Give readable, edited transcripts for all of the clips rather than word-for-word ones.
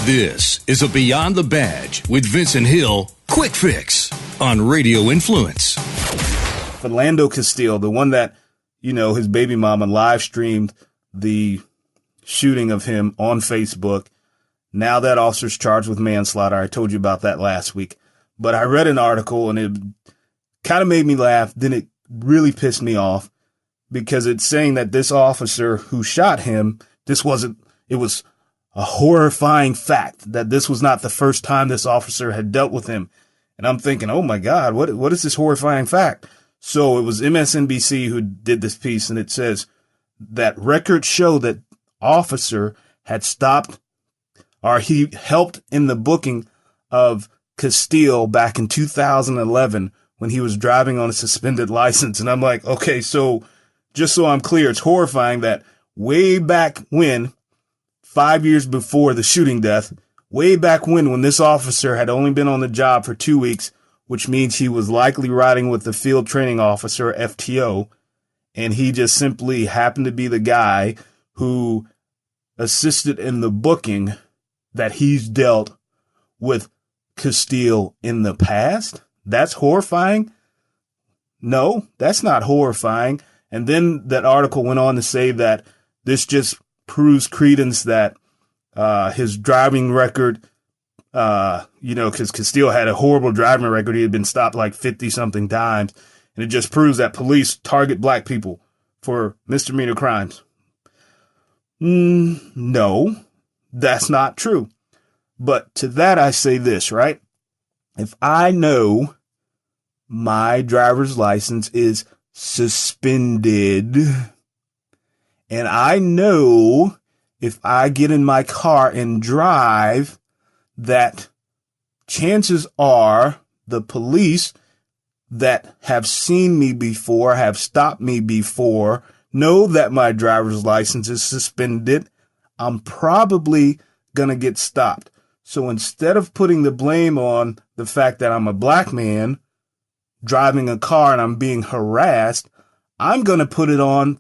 This is a Beyond the Badge with Vincent Hill quick fix on Radio Influence. Philando Castile, the one that, his baby mama live streamed the shooting of him on Facebook. Now that officer's charged with manslaughter. I told you about that last week. But I read an article and it kind of made me laugh. Then it really pissed me off because it's saying that this officer who shot him, it was a horrifying fact that this was not the first time this officer had dealt with him. And I'm thinking, oh my God, what is this horrifying fact? So it was MSNBC who did this piece, and it says that records show that officer had stopped, or he helped in the booking of Castile back in 2011 when he was driving on a suspended license. And I'm like, okay, so just so I'm clear, it's horrifying that way back when, 5 years before the shooting death, way back when this officer had only been on the job for 2 weeks, which means he was likely riding with the field training officer, FTO, and he just simply happened to be the guy who assisted in the booking that he's dealt with Castile in the past. That's horrifying? No, that's not horrifying. And then that article went on to say that this just proves credence that his driving record, because Castile had a horrible driving record. He had been stopped like 50-something times. And it just proves that police target black people for misdemeanor crimes. No, that's not true. But to that I say this, right? If I know my driver's license is suspended, and I know if I get in my car and drive that chances are the police that have seen me before, have stopped me before, know that my driver's license is suspended, I'm probably going to get stopped. So instead of putting the blame on the fact that I'm a black man driving a car and I'm being harassed, I'm going to put it on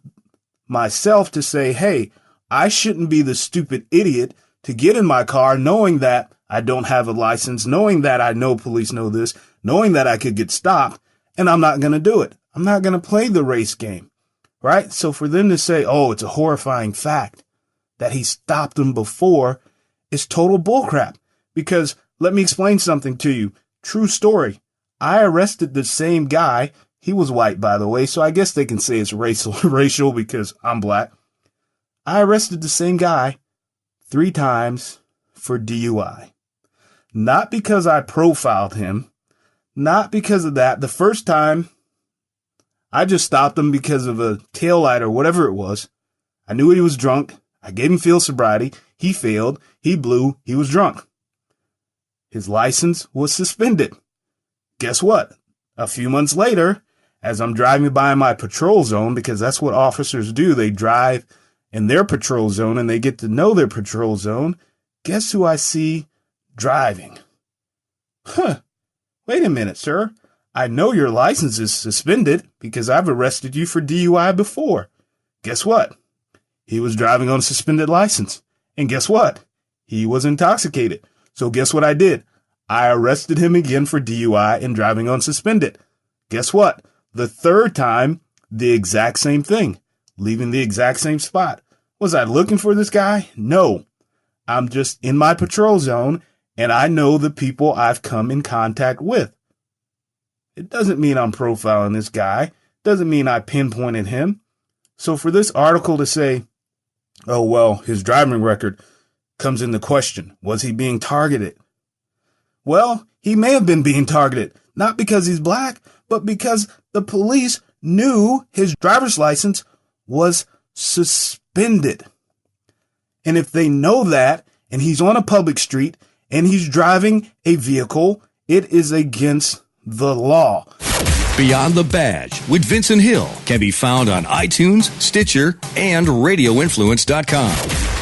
myself to say, hey, I shouldn't be the stupid idiot to get in my car knowing that I don't have a license, knowing that I know police know this, knowing that I could get stopped, and I'm not going to do it. I'm not going to play the race game, right? So for them to say, oh, it's a horrifying fact that he stopped him before is total bullcrap. Because let me explain something to you. True story. I arrested the same guy. He was white, by the way, so I guess they can say it's racial because I'm black. I arrested the same guy 3 times for DUI. Not because I profiled him, not because of that. The first time, I just stopped him because of a taillight or whatever it was. I knew he was drunk. I gave him field sobriety. He failed. He blew. He was drunk. His license was suspended. Guess what? A few months later, as I'm driving by my patrol zone, because that's what officers do, they drive in their patrol zone and they get to know their patrol zone. Guess who I see driving? Wait a minute, sir. I know your license is suspended because I've arrested you for DUI before. Guess what? He was driving on a suspended license. And guess what? He was intoxicated. So guess what I did? I arrested him again for DUI and driving on suspended. Guess what? The third time, the exact same thing, leaving the exact same spot. Was I looking for this guy? No. I'm just in my patrol zone and I know the people I've come in contact with. It doesn't mean I'm profiling this guy. Doesn't mean I pinpointed him. So for this article to say, oh, well, his driving record comes into question. Was he being targeted? Well, he may have been being targeted, not because he's black, but because the police knew his driver's license was suspended. And if they know that, and he's on a public street, and he's driving a vehicle, it is against the law. Beyond the Badge with Vincent Hill can be found on iTunes, Stitcher, and RadioInfluence.com.